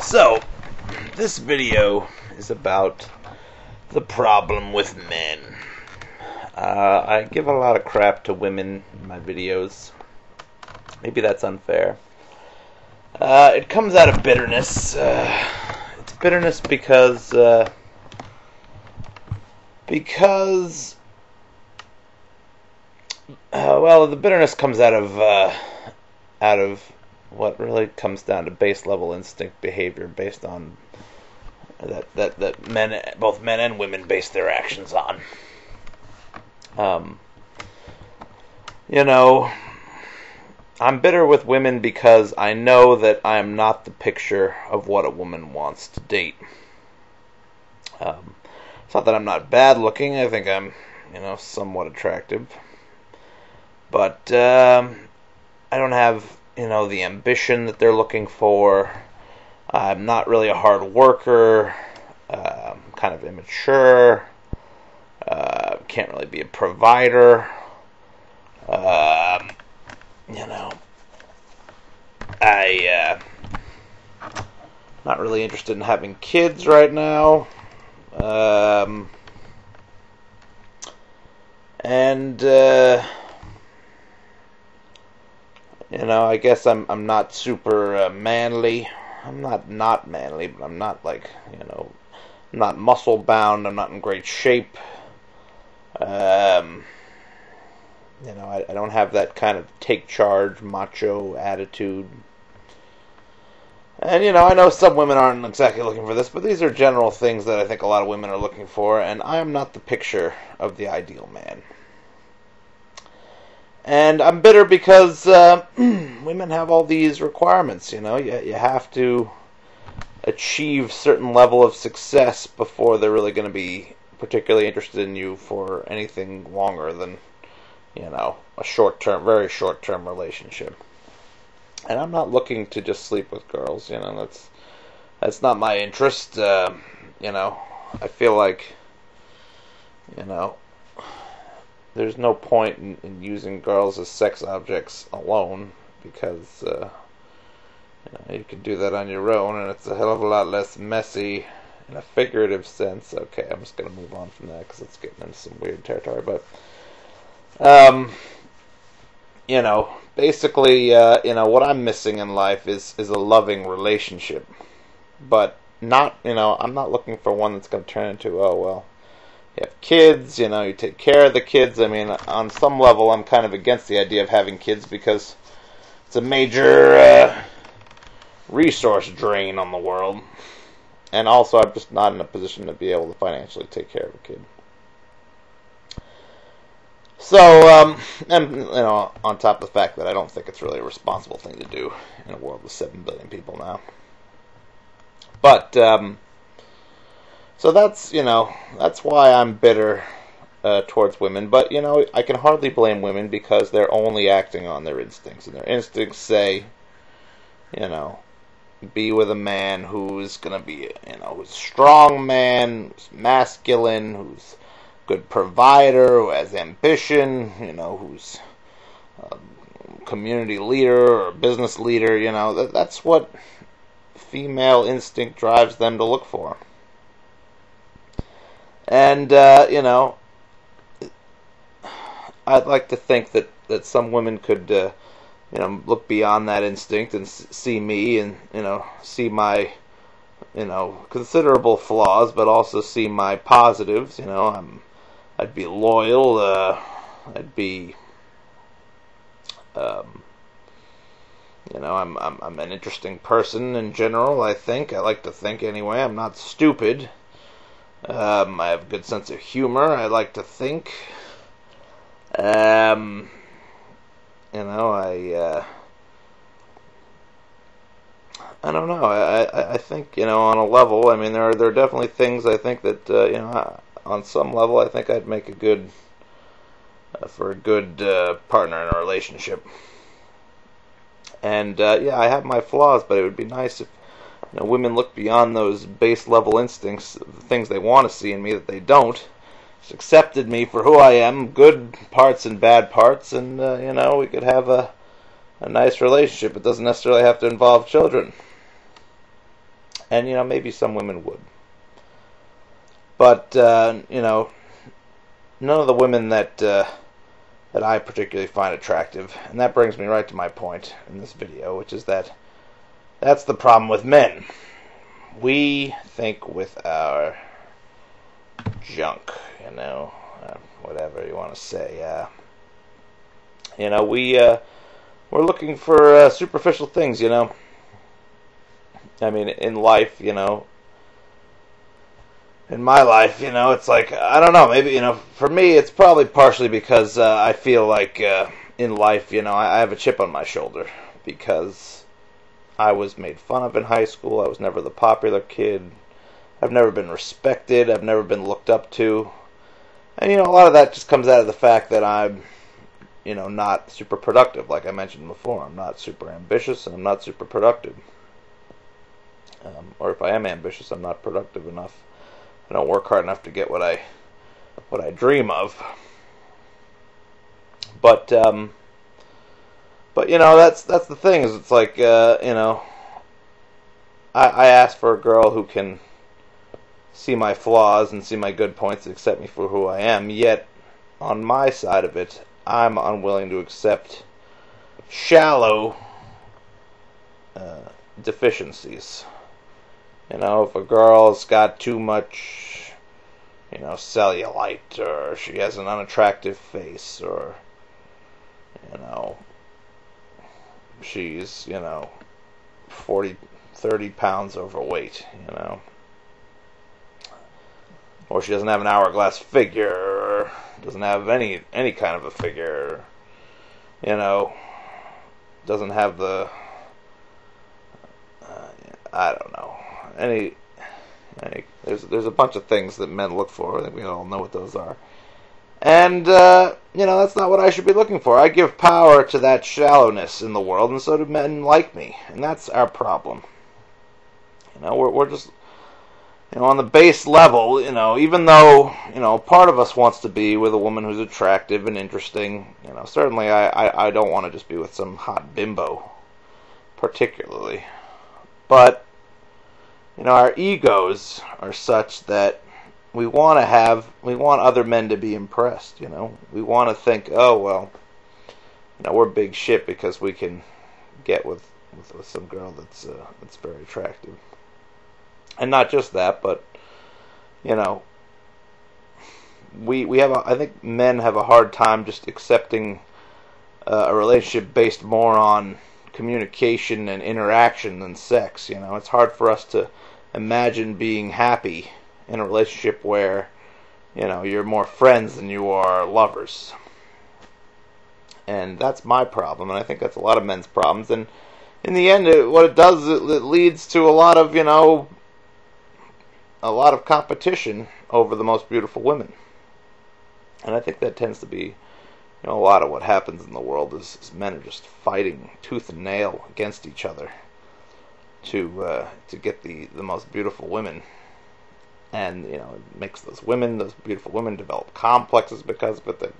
So, this video is about the problem with men. I give a lot of crap to women in my videos. Maybe that's unfair. It comes out of bitterness. It's bitterness because the bitterness comes out of what really comes down to base level instinct behavior based on that men, both men and women, base their actions on. I'm bitter with women because I know that I am not the picture of what a woman wants to date. It's not that I'm not bad looking. I think I'm, somewhat attractive. But I don't have, the ambition that they're looking for. I'm not really a hard worker. Kind of immature. Can't really be a provider. Not really interested in having kids right now. I guess I'm not super manly. I'm not manly, but I'm not I'm not muscle bound. I'm not in great shape. I don't have that kind of take charge, macho attitude. And, I know some women aren't exactly looking for this, but these are general things that I think a lot of women are looking for, and I am not the picture of the ideal man. And I'm bitter because women have all these requirements, you have to achieve certain level of success before they're really going to be particularly interested in you for anything longer than, a very short-term relationship. And I'm not looking to just sleep with girls, that's not my interest. I feel like, there's no point in using girls as sex objects alone, because you can do that on your own, and it's a hell of a lot less messy in a figurative sense. Okay, I'm just going to move on from that because it's getting into some weird territory, but basically, what I'm missing in life is a loving relationship, but not, I'm not looking for one that's going to turn into, you have kids, you take care of the kids. I mean, on some level, I'm kind of against the idea of having kids because it's a major resource drain on the world. And also, I'm just not in a position to be able to financially take care of a kid. So, on top of the fact that I don't think it's really a responsible thing to do in a world with 7 billion people now. But, so that's why I'm bitter towards women. But, I can hardly blame women because they're only acting on their instincts. And their instincts say, be with a man who's going to be, who's a strong man, who's masculine, who's a good provider, who has ambition, who's a community leader or a business leader. That's what female instinct drives them to look for. And, I'd like to think that some women could, look beyond that instinct and see me and, see my, considerable flaws, but also see my positives. I'd be loyal, I'd be, I'm an interesting person in general, I think. I like to think anyway. I'm not stupid. I have a good sense of humor, I like to think. I don't know. I think, on a level, I mean, there are definitely things I think that, on some level, I think I'd make a good, for a good partner in a relationship. And, I have my flaws, but it would be nice if, women look beyond those base level instincts, the things they want to see in me that they don't. Just accepted me for who I am, good parts and bad parts, and, we could have a nice relationship. It doesn't necessarily have to involve children. And, maybe some women would. But, none of the women that I particularly find attractive. And that brings me right to my point in this video, which is that's the problem with men. We think with our junk, whatever you want to say. We're looking for superficial things, I mean, in life, in my life, it's like, I don't know, maybe, for me, it's probably partially because I feel like in life, I have a chip on my shoulder because I was made fun of in high school. I was never the popular kid. I've never been respected. I've never been looked up to. And, a lot of that just comes out of the fact that I'm, not super productive, like I mentioned before. I'm not super ambitious, and I'm not super productive. Or if I am ambitious, I'm not productive enough. I don't work hard enough to get what I dream of. But that's the thing. Is it's like I ask for a girl who can see my flaws and see my good points and accept me for who I am. Yet on my side of it, I'm unwilling to accept shallow deficiencies. If a girl's got too much, cellulite, or she has an unattractive face, or, she's, 30 pounds overweight, or she doesn't have an hourglass figure, or doesn't have any kind of a figure, doesn't have the, I don't know, there's a bunch of things that men look for. I think we all know what those are. And, that's not what I should be looking for. I give power to that shallowness in the world, and so do men like me. And that's our problem. We're just, on the base level, even though, part of us wants to be with a woman who's attractive and interesting, certainly I don't want to just be with some hot bimbo, particularly. But, our egos are such that we want other men to be impressed, We want to think, oh, well, we're big shit because we can get with some girl that's very attractive. And not just that, but, we have I think men have a hard time just accepting a relationship based more on communication and interaction than sex. It's hard for us to imagine being happy in a relationship where you're more friends than you are lovers. And that's my problem, and I think that's a lot of men's problems. And in the end, what it does is it leads to a lot of competition over the most beautiful women. And I think that tends to be a lot of what happens in the world is men are just fighting tooth and nail against each other to get the most beautiful women. And, it makes those beautiful women develop complexes because of it.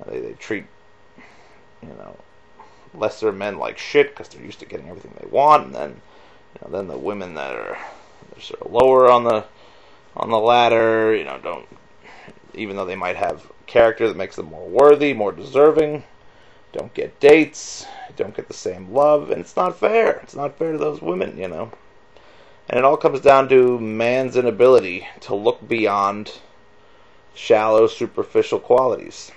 They treat, lesser men like shit because they're used to getting everything they want. And then the women that are sort of lower on the ladder, don't, even though they might have character that makes them more worthy, more deserving, don't get dates, don't get the same love, and it's not fair. It's not fair to those women, And it all comes down to man's inability to look beyond shallow, superficial qualities.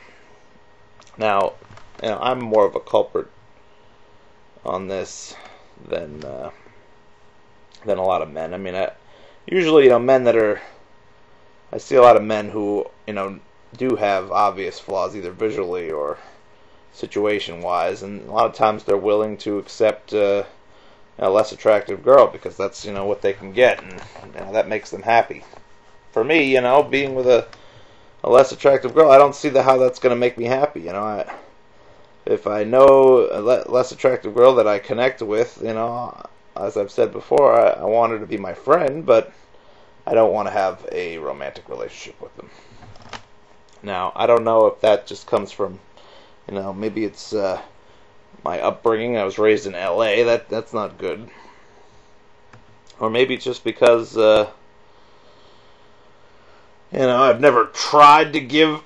Now, I'm more of a culprit on this than a lot of men. I mean, usually, men that are, I see a lot of men who, do have obvious flaws, either visually or situation-wise, and a lot of times they're willing to accept a less attractive girl because that's, what they can get, and that makes them happy. For me, being with a less attractive girl, I don't see how that's going to make me happy. If I know a less attractive girl that I connect with, as I've said before, I want her to be my friend, but I don't want to have a romantic relationship with them. Now, I don't know if that just comes from, maybe it's my upbringing. I was raised in L.A. That's not good. Or maybe it's just because, I've never tried to give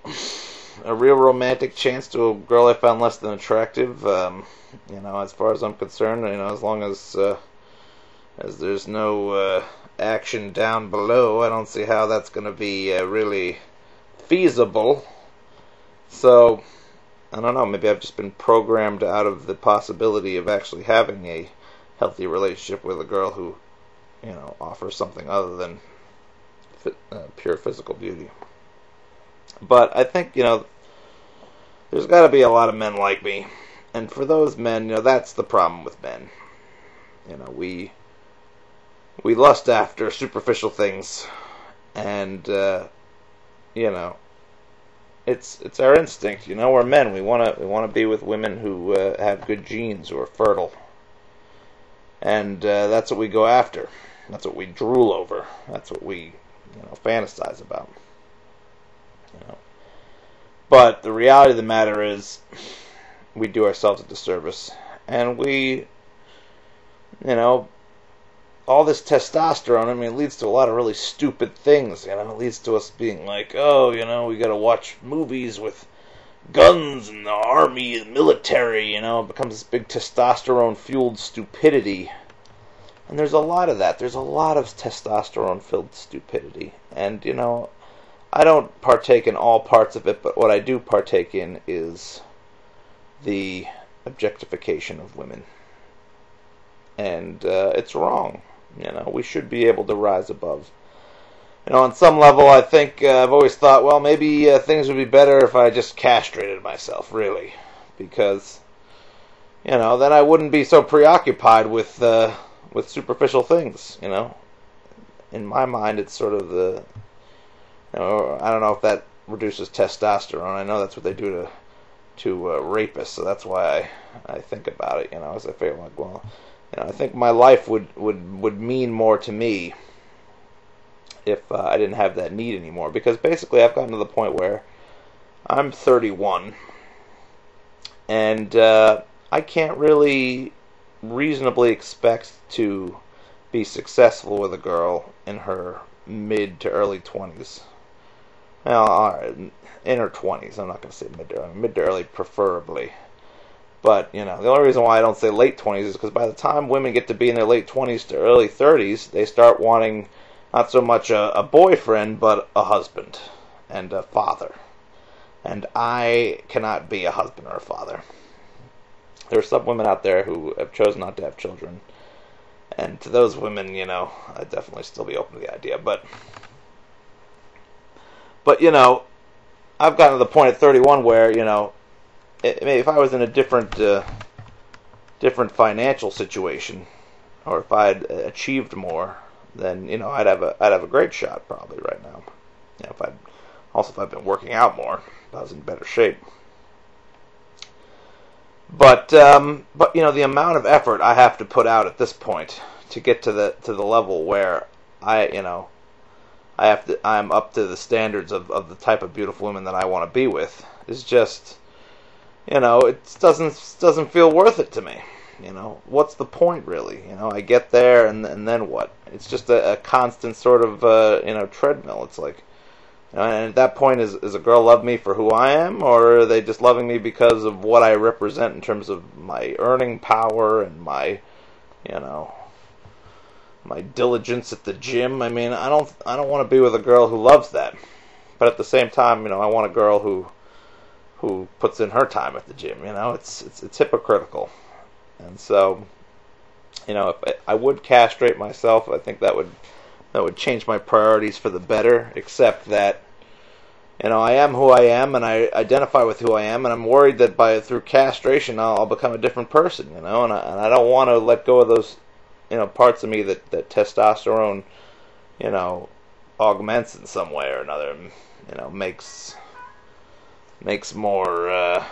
a real romantic chance to a girl I found less than attractive. As far as I'm concerned, as long as there's no action down below, I don't see how that's going to be really feasible. So, I don't know, maybe I've just been programmed out of the possibility of actually having a healthy relationship with a girl who, offers something other than pure physical beauty. But I think, there's got to be a lot of men like me. And for those men, that's the problem with men. We lust after superficial things. And, it's our instinct. We're men. We want to be with women who have good genes, who are fertile. And that's what we go after. That's what we drool over. That's what we, fantasize about. But the reality of the matter is, we do ourselves a disservice, and we, all this testosterone, it leads to a lot of really stupid things. It leads to us being like, we got to watch movies with guns and the army and military. It becomes this big testosterone-fueled stupidity. And there's a lot of that. There's a lot of testosterone-filled stupidity. And, I don't partake in all parts of it, but what I do partake in is the objectification of women. And it's wrong. We should be able to rise above. On some level, I think I've always thought, well, maybe things would be better if I just castrated myself, really. Because, then I wouldn't be so preoccupied with superficial things, In my mind, it's sort of the, I don't know if that reduces testosterone. I know that's what they do to rapists, so that's why I think about it, as I feel like, well, I think my life would mean more to me if I didn't have that need anymore. Because basically I've gotten to the point where I'm 31, and I can't really reasonably expect to be successful with a girl in her mid to early 20s. Well, alright, in her 20s. I'm not going to say mid to early preferably. But, the only reason why I don't say late 20s is because by the time women get to be in their late 20s to early 30s, they start wanting not so much a boyfriend, but a husband and a father. And I cannot be a husband or a father. There are some women out there who have chosen not to have children. And to those women, I'd definitely still be open to the idea. But I've gotten to the point at 31 where, if I was in a different financial situation, or if I had achieved more, then I'd have a great shot probably right now. If I'd been working out more, if I was in better shape. But the amount of effort I have to put out at this point to get to the level where I'm up to the standards of the type of beautiful women that I want to be with is just, it doesn't feel worth it to me. What's the point really? I get there and then what? It's just a constant sort of treadmill. It's like, and at that point, is a girl love me for who I am, or are they just loving me because of what I represent in terms of my earning power and my diligence at the gym? I don't want to be with a girl who loves that, but at the same time, I want a girl who puts in her time at the gym. It's hypocritical, and so, if I would castrate myself, I think that would change my priorities for the better, except that, I am who I am, and I identify with who I am, and I'm worried that through castration, I'll become a different person, and I don't want to let go of those, parts of me that testosterone, augments in some way or another, makes more, I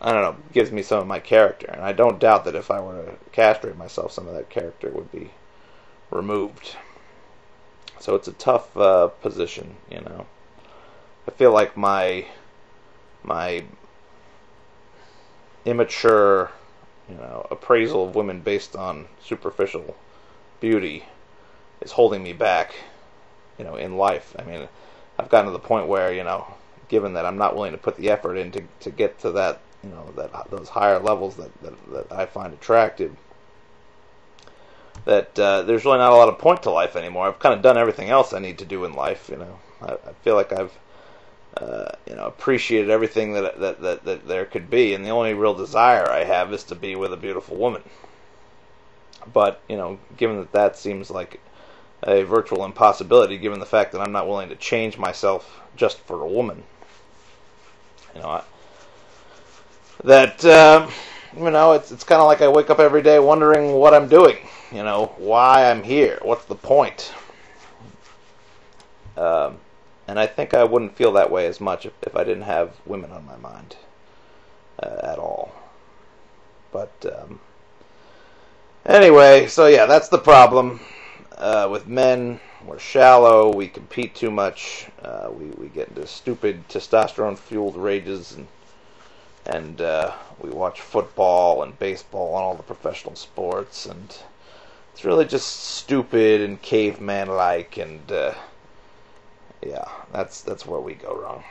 don't know, gives me some of my character, and I don't doubt that if I were to castrate myself, some of that character would be removed. So it's a tough position, I feel like my immature, appraisal of women based on superficial beauty is holding me back, in life. I mean, I've gotten to the point where, given that I'm not willing to put the effort in to get to that, those higher levels that I find attractive, that there's really not a lot of point to life anymore. I've kind of done everything else I need to do in life. I feel like I've appreciated everything that there could be, and the only real desire I have is to be with a beautiful woman. But given that seems like a virtual impossibility, given the fact that I'm not willing to change myself just for a woman, it's kind of like I wake up every day wondering what I'm doing, why I'm here, what's the point. And I think I wouldn't feel that way as much if I didn't have women on my mind at all. But anyway, so yeah, that's the problem. With men, we're shallow, we compete too much, we get into stupid testosterone-fueled rages, and we watch football and baseball and all the professional sports, and it's really just stupid and caveman-like, and yeah, that's where we go wrong.